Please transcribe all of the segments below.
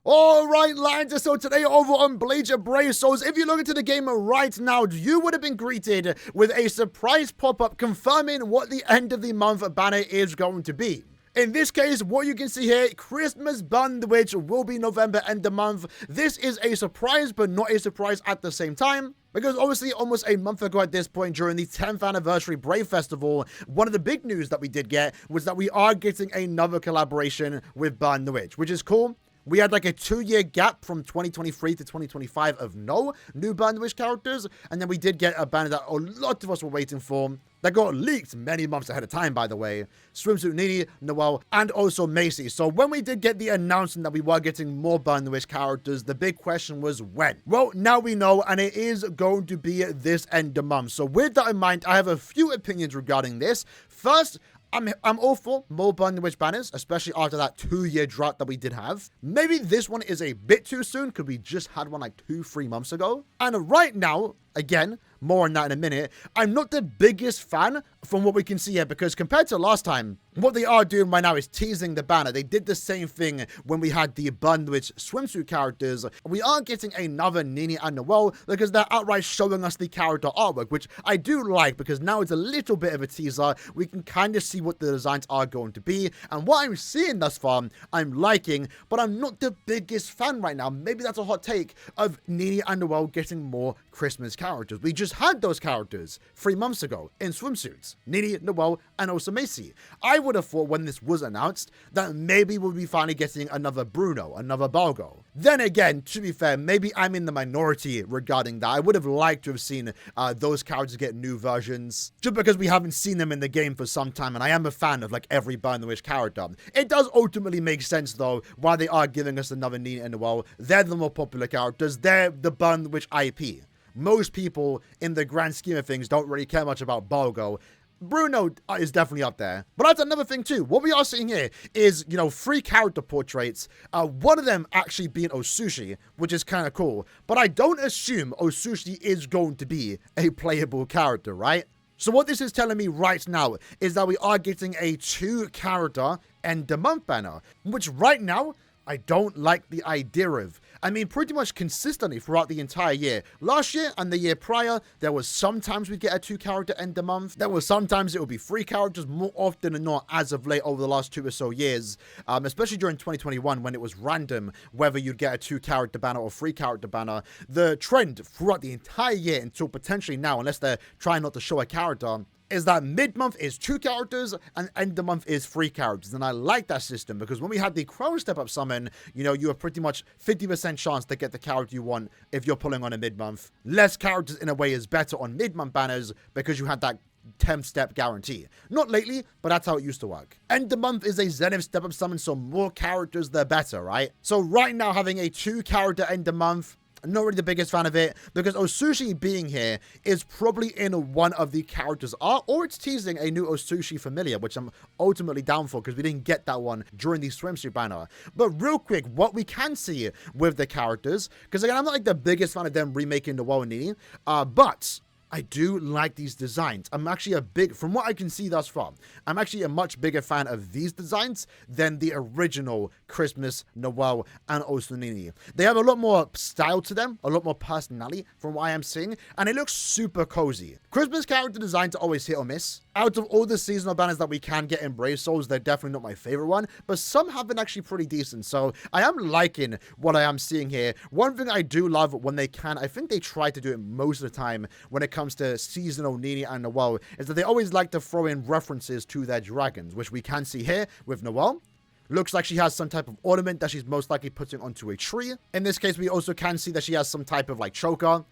Alright, lads, so today over on Bleach Souls, if you look into the game right now, you would have been greeted with a surprise pop-up confirming what the end of the month banner is going to be. In this case, what you can see here, Christmas Bandwidth will be November end of month. This is a surprise, but not a surprise at the same time. Because obviously almost a month ago at this point during the 10th anniversary Brave Festival, one of the big news that we did get was that we are getting another collaboration with Burn the Witch, which is cool. We had like a 2-year gap from 2023 to 2025 of no new Burn the Witch characters. And then we did get a banner that a lot of us were waiting for. That got leaked many months ahead of time, by the way. Swimsuit Nini, Noelle, and also Macy. So when we did get the announcement that we were getting more Burn the Witch characters, the big question was when? Well, now we know, and it is going to be this end of month. So with that in mind, I have a few opinions regarding this. First, I'm all for more Burn the Witch banners, especially after that 2-year drought that we did have. Maybe this one is a bit too soon, because we just had one like 2-3 months ago. And right now, again, more on that in a minute, I'm not the biggest fan from what we can see here, because compared to last time, what they are doing right now is teasing the banner. They did the same thing when we had the Burn the Witch swimsuit characters. We are getting another Nini and Noelle because they're outright showing us the character artwork, which I do like because now it's a little bit of a teaser. We can kind of see what the designs are going to be, and what I'm seeing thus far, I'm liking, but I'm not the biggest fan right now. Maybe that's a hot take of Nini and Noelle getting more Christmas characters. We just had those characters 3 months ago in swimsuits. Nini, Noelle, and also Macy. I would have thought when this was announced that maybe we'll be finally getting another Bruno, another Balgo. Then again, to be fair, maybe I'm in the minority regarding that. I would have liked to have seen those characters get new versions, just because we haven't seen them in the game for some time, and I am a fan of like every Burn the Witch character. It does ultimately make sense though why they are giving us another Nini and Noelle. They're the more popular characters. They're the Burn the Witch IP. Most people, in the grand scheme of things, don't really care much about Balgo. Bruno is definitely up there. But that's another thing too. What we are seeing here is, 3 character portraits. One of them actually being Osushi, which is kind of cool. But I don't assume Osushi is going to be a playable character, right? So what this is telling me right now is that we are getting a 2-character end of month banner, which right now, I don't like the idea of. I mean, pretty much consistently throughout the entire year. Last year and the year prior, there was sometimes we'd get a 2-character end of month. There was sometimes it would be 3 characters, more often than not as of late over the last 2 or so years. Especially during 2021 when it was random whether you'd get a 2-character banner or 3-character banner. The trend throughout the entire year until potentially now, unless they're trying not to show a character, is that mid-month is 2 characters and end of month is 3 characters. And I like that system because when we had the Crow step-up summon, you have pretty much 50% chance to get the character you want if you're pulling on a mid-month. Less characters in a way is better on mid-month banners because you had that 10th step guarantee. Not lately, but that's how it used to work. End of month is a Zenith step-up summon, so more characters, the better, right? So right now, having a 2-character end of month, I'm not really the biggest fan of it because Osushi being here is probably in one of the characters' art, or it's teasing a new Osushi familiar, which I'm ultimately down for because we didn't get that one during the swimsuit banner. But real quick, what we can see with the characters, because again, I'm not like the biggest fan of them remaking the Noelle and Nini, but I do like these designs. I'm actually from what I can see thus far, I'm actually a much bigger fan of these designs than the original Christmas, Noelle, and also Nini. They have a lot more style to them, a lot more personality from what I am seeing, and it looks super cozy. Christmas character designs are always hit or miss. Out of all the seasonal banners that we can get in Brave Souls, they're definitely not my favorite one, but some have been actually pretty decent, so I am liking what I am seeing here. One thing I do love when they can, I think they try to do it most of the time when it comes to seasonal Nini and Noelle, is that they always like to throw in references to their dragons, which we can see here with Noelle. Looks like she has some type of ornament that she's most likely putting onto a tree. In this case, we also can see that she has some type of like choker.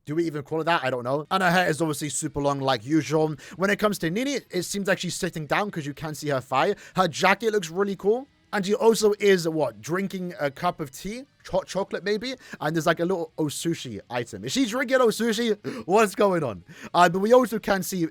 Do we even call it that? I don't know. And her hair is obviously super long like usual. When it comes to Nini, it seems like she's sitting down because you can see her thigh. Her jacket looks really cool. And she also is, drinking a cup of tea? Hot chocolate, maybe? And there's like a little Osushi item. Is she drinking Osushi? What's going on? But we also can see,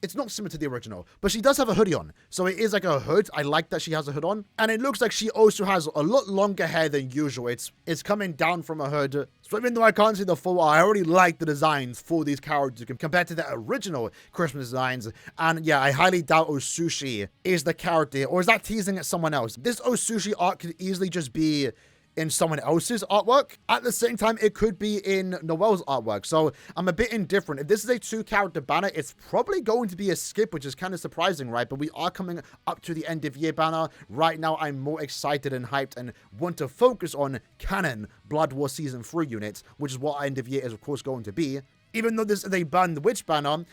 It's not similar to the original, but she does have a hoodie on. So it is like a hood. I like that she has a hood on. And it looks like she also has a lot longer hair than usual. It's coming down from a hood. So even though I can't see the full art, I already like the designs for these characters compared to the original Christmas designs. And yeah, I highly doubt Osushi is the character, or is that teasing at someone else? This Osushi art could easily just be in someone else's artwork. At the same time, it could be in Noelle's artwork. So I'm a bit indifferent. If this is a 2-character banner, it's probably going to be a skip, which is kind of surprising, right? But we are coming up to the end of year banner. Right now, I'm more excited and hyped and want to focus on canon Blood War Season 3 units, which is what end of year is, of course, going to be. Even though this is a Burn the Witch banner,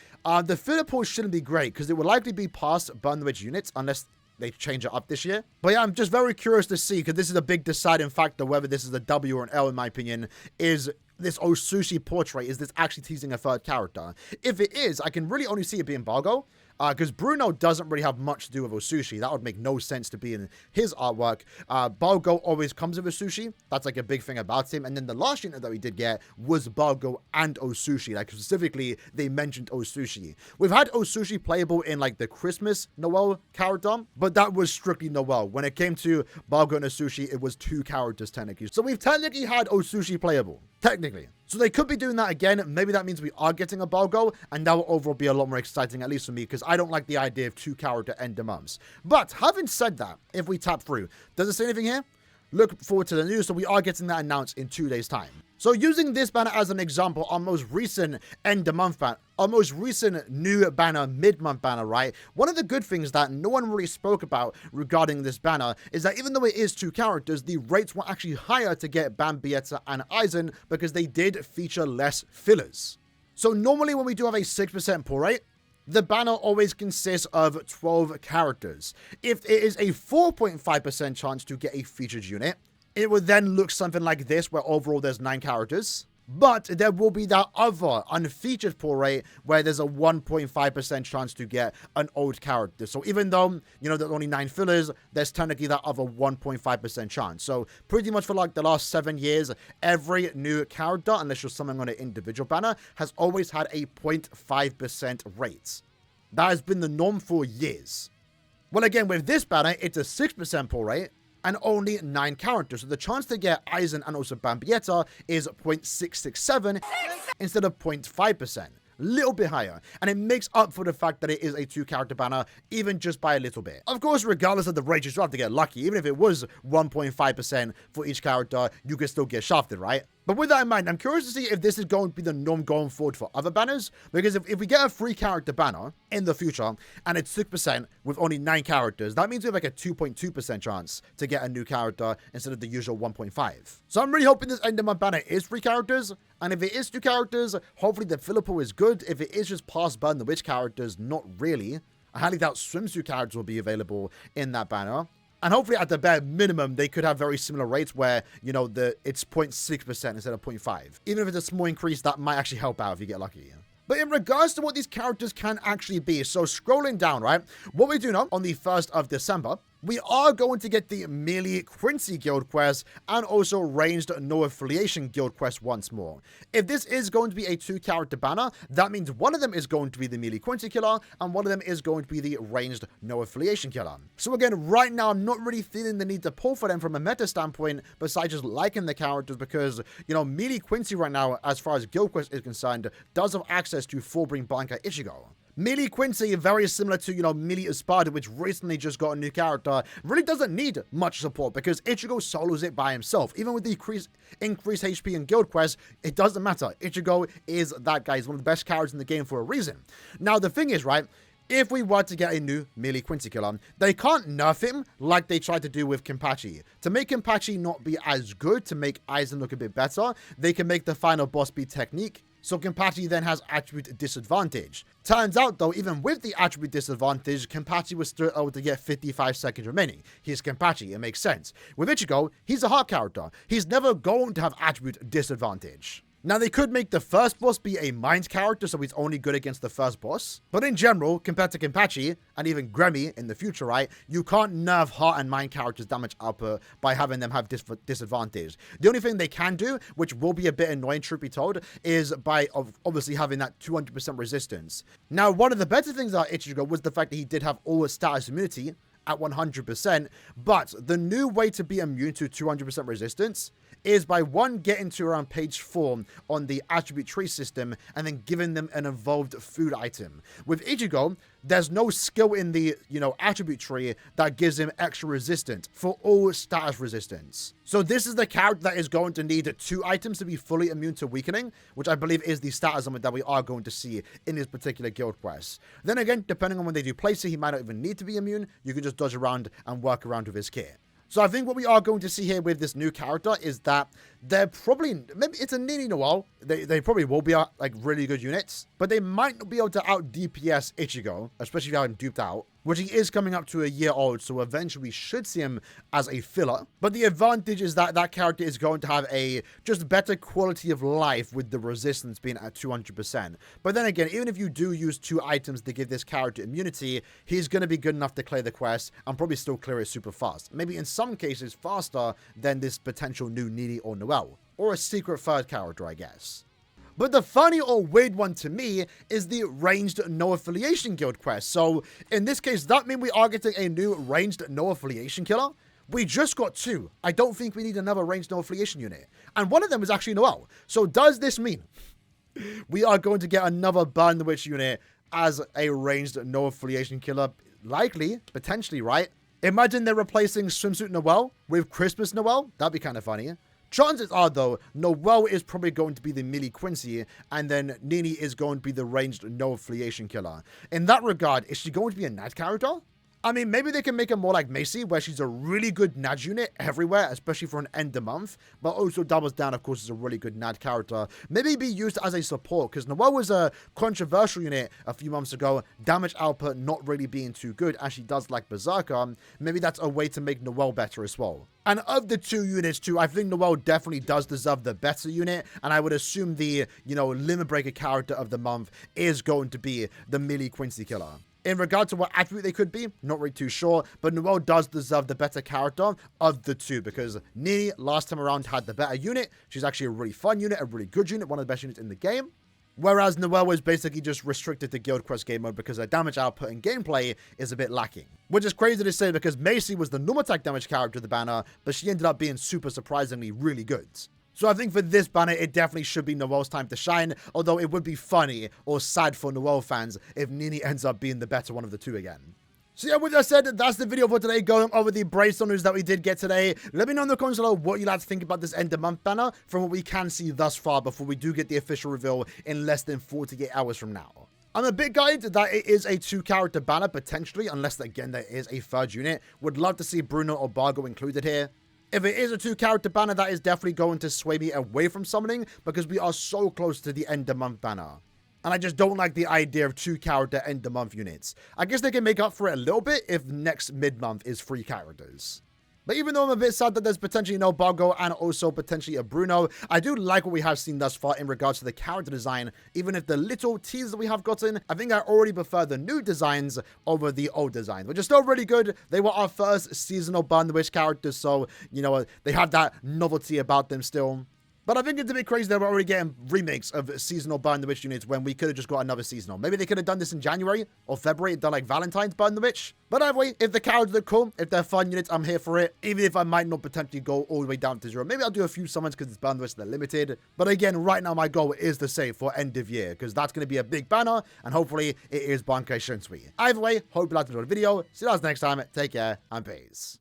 the filler pulls shouldn't be great because it will likely be past Burn the Witch units unless they change it up this year. But yeah, I'm just very curious to see, because this is a big deciding factor whether this is a W or an L, in my opinion, is this Osushi portrait. Is this actually teasing a 3rd character? If it is, I can really only see it being Balgo, because Bruno doesn't really have much to do with Osushi. That would make no sense to be in his artwork. Balgo always comes with Osushi. That's like a big thing about him. And then the last unit that we did get was Balgo and Osushi. Like specifically, they mentioned Osushi. We've had Osushi playable in like the Christmas Noelle character, but that was strictly Noelle. When it came to Balgo and Osushi, it was 2 characters technically. So we've technically had Osushi playable. Technically. So they could be doing that again. Maybe that means we are getting a Balgo, and that will overall be a lot more exciting, at least for me, because I don't like the idea of 2-character end of months. But having said that, if we tap through, does it say anything here? Look forward to the news, so we are getting that announced in 2 days' time. So using this banner as an example, our most recent end of month banner, our most recent new banner, mid-month banner, right? One of the good things that no one really spoke about regarding this banner is that even though it is 2 characters, the rates were actually higher to get Bambietta and Aizen because they did feature less fillers. So normally when we do have a 6% pull rate, the banner always consists of 12 characters. If it is a 4.5% chance to get a featured unit, it would then look something like this, where overall there's 9 characters. But there will be that other unfeatured pull rate where there's a 1.5% chance to get an old character. So even though, you know, there's only 9 fillers, there's technically that other 1.5% chance. So pretty much for like the last 7 years, every new character, unless you're summing on an individual banner, has always had a 0.5% rate. That has been the norm for years. Well, again, with this banner, it's a 6% pull rate and only 9 characters. So the chance to get Aizen and also Bambietta is 0.667 instead of 0.5%. Little bit higher, and it makes up for the fact that it is a 2-character banner, even just by a little bit. Of course, regardless of the rate, you still have to get lucky. Even if it was 1.5% for each character, you could still get shafted, right? But with that in mind, I'm curious to see if this is going to be the norm going forward for other banners, because if we get a 3-character banner in the future, and it's 6% with only 9 characters, that means we have like a 2.2% chance to get a new character instead of the usual 1.5. So I'm really hoping this end of month banner is 3 characters, and if it is 2 characters, hopefully the filler pool is good. If it is just past Burn the Witch characters, not really. I highly doubt swimsuit characters will be available in that banner. And hopefully at the bare minimum, they could have very similar rates where, you know, it's 0.6% instead of 0.5. Even if it's a small increase, that might actually help out if you get lucky. But in regards to what these characters can actually be, so scrolling down, right, what we do know on the 1st of December, we are going to get the Melee Quincy Guild Quest and also Ranged No Affiliation Guild Quest once more. If this is going to be a 2-character banner, that means one of them is going to be the Melee Quincy Killer and one of them is going to be the Ranged No Affiliation Killer. So again, right now, I'm not really feeling the need to pull for them from a meta standpoint, besides just liking the characters because, you know, Melee Quincy right now, as far as Guild Quest is concerned, does have access to Fullbring Blanca Ichigo. Melee Quincy, very similar to, you know, Melee Espada, which recently just got a new character, really doesn't need much support because Ichigo solos it by himself. Even with the increased HP in Guild Quest, it doesn't matter. Ichigo is that guy. He's one of the best characters in the game for a reason. Now, the thing is, right, if we were to get a new Melee Quincy Killer, they can't nerf him like they tried to do with Kenpachi. To make Kenpachi not be as good, to make Aizen look a bit better, they can make the final boss be Technique. So Kenpachi then has attribute disadvantage. Turns out though, even with the attribute disadvantage, Kenpachi was still able to get 55 seconds remaining. He's Kenpachi, it makes sense. With Ichigo, he's a heart character. He's never going to have attribute disadvantage. Now, they could make the first boss be a mind character, so he's only good against the first boss. But in general, compared to Kenpachi, and even Gremmy in the future, right, you can't nerf heart and mind characters' damage output by having them have disadvantage. The only thing they can do, which will be a bit annoying, truth be told, is by obviously having that 200% resistance. Now, one of the better things about Ichigo was the fact that he did have all his status immunity at 100%, but the new way to be immune to 200% resistance is by one, getting to around page 4 on the attribute tree system and then giving them an evolved food item. With Ichigo, there's no skill in the, attribute tree that gives him extra resistance for all status resistance. So this is the character that is going to need 2 items to be fully immune to weakening, which I believe is the status element that we are going to see in this particular guild quest. Then again, depending on when they do place it, he might not even need to be immune. You can just dodge around and work around with his kit. So I think what we are going to see here with this new character is that they're probably, maybe it's a Nini Noel. They probably will be like really good units, but they might not be able to out DPS Ichigo, especially if you have him duped out, which he is coming up to a year old. So eventually we should see him as a filler. But the advantage is that that character is going to have a just better quality of life with the resistance being at 200%. But then again, even if you do use 2 items to give this character immunity, he's going to be good enough to clear the quest and probably still clear it super fast. Maybe in some cases faster than this potential new Nini or Noel, or a secret third character, I guess. But the funny or weird one to me is the ranged no affiliation guild quest. So in this case, that means we are getting a new ranged no affiliation killer. We just got 2. I don't think we need another ranged no affiliation unit. And one of them is actually Noel. So does this mean we are going to get another Burn the Witch unit as a ranged no affiliation killer? Likely, potentially, right? Imagine they're replacing Swimsuit Noel with Christmas Noel. That'd be kind of funny. Chances are, though, Noel is probably going to be the Millie Quincy, and then Nini is going to be the ranged no affiliation killer. In that regard, is she going to be a Nad character? I mean, maybe they can make her more like Macy, where she's a really good Nad unit everywhere, especially for an end of month, but also doubles down, of course, as a really good Nad character. Maybe be used as a support, because Noel was a controversial unit a few months ago, damage output not really being too good, as she does like Berserker. Maybe that's a way to make Noel better as well. And of the 2 units too, I think Noel definitely does deserve the better unit, and I would assume the, limit breaker character of the month is going to be the Millie Quincy killer. In regard to what attribute they could be, not really too sure, but Noel does deserve the better character of the 2, because Nini last time around had the better unit. She's actually a really fun unit, a really good unit, one of the best units in the game. Whereas Noel was basically just restricted to Guild Quest game mode because her damage output and gameplay is a bit lacking. Which is crazy to say because Macy was the normal attack damage character of the banner, but she ended up being super surprisingly really good. So I think for this banner, it definitely should be Noel's time to shine, although it would be funny or sad for Noel fans if Nini ends up being the better one of the 2 again. So yeah, with that said, that's the video for today, going over the Bracestone news that we did get today. Let me know in the comments below what you like to think about this end of month banner from what we can see thus far before we do get the official reveal in less than 48 hours from now. I'm a bit guided that it is a 2-character banner, potentially, unless, again, there is a 3rd unit. Would love to see Bruno or Bargo included here. If it is a 2-character banner, that is definitely going to sway me away from summoning because we are so close to the end of month banner. And I just don't like the idea of 2-character end of month units. I guess they can make up for it a little bit if next mid-month is 3 characters. But even though I'm a bit sad that there's potentially no Bargo and also potentially a Bruno, I do like what we have seen thus far in regards to the character design. Even if the little teasers that we have gotten, I think I already prefer the new designs over the old designs, which are still really good. They were our first seasonal Burn the Witch characters, so, they have that novelty about them still. But I think it's a bit crazy that we're already getting remakes of seasonal Burn the Witch units when we could have just got another seasonal. Maybe they could have done this in January or February and done like Valentine's Burn the Witch. But either way, if the characters are cool, if they're fun units, I'm here for it. Even if I might not potentially go all the way down to 0. Maybe I'll do a few summons because it's Burn the Witch, they're limited. But again, right now my goal is to save for end of year because that's going to be a big banner and hopefully it is Bankai Shinsui. Either way, hope you liked the video. See you guys next time. Take care and peace.